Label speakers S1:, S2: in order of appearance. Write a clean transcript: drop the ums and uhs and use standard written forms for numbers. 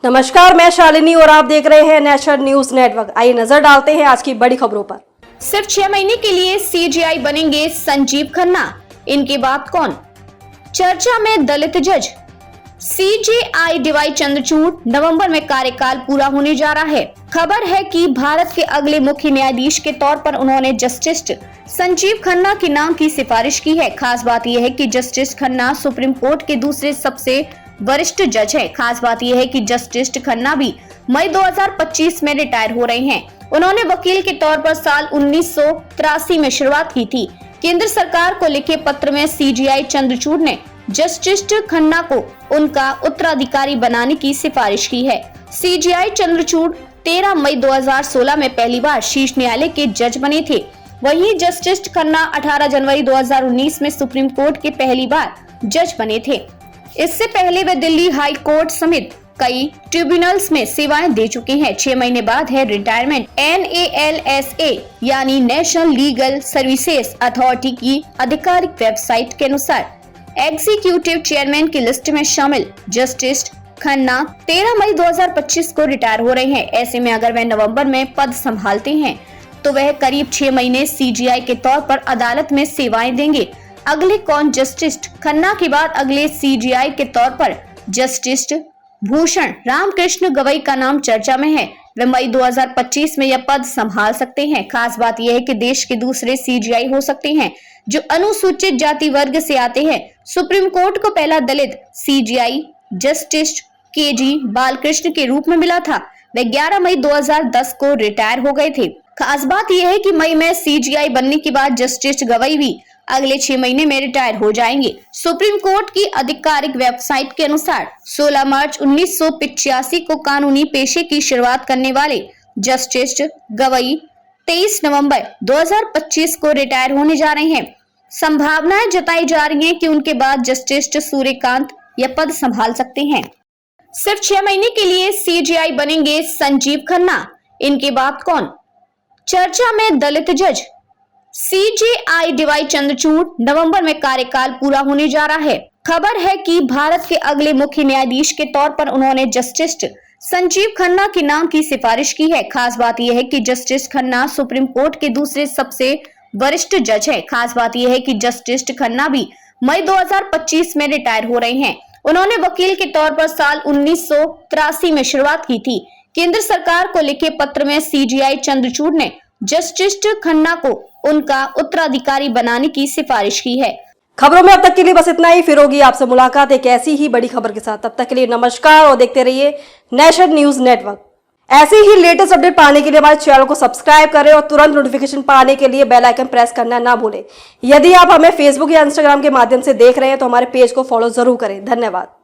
S1: नमस्कार, मैं शालिनी और आप देख रहे हैं नेशनल न्यूज नेटवर्क। आइए नजर डालते हैं आज की बड़ी खबरों पर।
S2: सिर्फ 6 महीने के लिए सीजीआई बनेंगे संजीव खन्ना, इनकी बात कौन? चर्चा में दलित जज। सीजेआई डीवाई चंद्रचूड़ नवंबर में कार्यकाल पूरा होने जा रहा है। खबर है कि भारत के अगले मुख्य न्यायाधीश के तौर पर उन्होंने जस्टिस संजीव खन्ना के नाम की सिफारिश की है। खास बात यह है कि जस्टिस खन्ना सुप्रीम कोर्ट के दूसरे सबसे वरिष्ठ जज है। खास बात यह है कि जस्टिस खन्ना भी मई 2025 में रिटायर हो रहे हैं। उन्होंने वकील के तौर पर साल 1983 में शुरुआत की थी। केंद्र सरकार को लिखे पत्र में सीजीआई चंद्रचूड़ ने जस्टिस खन्ना को उनका उत्तराधिकारी बनाने की सिफारिश की है। सीजीआई चंद्रचूड़ 13 मई 2016 में पहली बार शीर्ष न्यायालय के जज बने थे। वहीं जस्टिस खन्ना 18 जनवरी 2019 में सुप्रीम कोर्ट के पहली बार जज बने थे। इससे पहले वे दिल्ली हाई कोर्ट समेत कई ट्रिब्यूनल्स में सेवाएं दे चुके हैं। 6 महीने बाद है रिटायरमेंट। NALSA यानी नेशनल लीगल सर्विसेज अथॉरिटी की आधिकारिक वेबसाइट के अनुसार एग्जीक्यूटिव चेयरमैन की लिस्ट में शामिल जस्टिस खन्ना 13 मई 2025 को रिटायर हो रहे हैं। ऐसे में अगर वह नवंबर में पद संभालते हैं तो वह करीब 6 महीने सीजीआई के तौर पर अदालत में सेवाएं देंगे। अगले कौन? जस्टिस खन्ना के बाद अगले सीजीआई के तौर पर जस्टिस भूषण रामकृष्ण गवई का नाम चर्चा में है। वे मई 2025 में यह पद संभाल सकते हैं। खास बात यह है कि देश के दूसरे सीजीआई हो सकते हैं जो अनुसूचित जाति वर्ग से आते हैं। सुप्रीम कोर्ट को पहला दलित सीजीआई जस्टिस KG बालकृष्ण के रूप में मिला था। वे 11 मई 2010 को रिटायर हो गए थे। खास बात यह है कि मई में सीजीआई बनने के बाद जस्टिस गवई भी अगले 6 महीने में रिटायर हो जाएंगे। सुप्रीम कोर्ट की आधिकारिक वेबसाइट के अनुसार 16 मार्च 1985 को कानूनी पेशे की शुरुआत करने वाले जस्टिस गवई 23 नवंबर 2025 को रिटायर होने जा रहे हैं। संभावनाएं जताई जा रही हैं कि उनके बाद जस्टिस सूर्यकांत यह पद संभाल सकते हैं। सिर्फ 6 महीने के लिए सीजीआई बनेंगे संजीव खन्ना, इनकी बात कौन? चर्चा में दलित जज। सीजेआई डीवाई चंद्रचूड़ नवंबर में कार्यकाल पूरा होने जा रहा है। खबर है कि भारत के अगले मुख्य न्यायाधीश के तौर पर उन्होंने जस्टिस संजीव खन्ना के नाम की सिफारिश की है। खास बात यह है कि जस्टिस खन्ना सुप्रीम कोर्ट के दूसरे सबसे वरिष्ठ जज है। खास बात यह है कि जस्टिस खन्ना भी मई 2025 में रिटायर हो रहे हैं। उन्होंने वकील के तौर पर साल 1983 में शुरुआत की थी। केंद्र सरकार को लिखे पत्र में सीजीआई चंद्रचूड़ ने जस्टिस खन्ना को उनका उत्तराधिकारी बनाने की सिफारिश की है।
S1: खबरों में अब तक के लिए बस इतना ही। फिर होगी आपसे मुलाकात एक ऐसी ही बड़ी खबर के साथ। तब तक के लिए नमस्कार और देखते रहिए नेशनल न्यूज नेटवर्क। ऐसे ही लेटेस्ट अपडेट पाने के लिए हमारे चैनल को सब्सक्राइब करें और तुरंत नोटिफिकेशन पाने के लिए बेल आइकन प्रेस करना ना भूलें। यदि आप हमें फेसबुक या इंस्टाग्राम के माध्यम से देख रहे हैं तो हमारे पेज को फॉलो जरूर करें। धन्यवाद।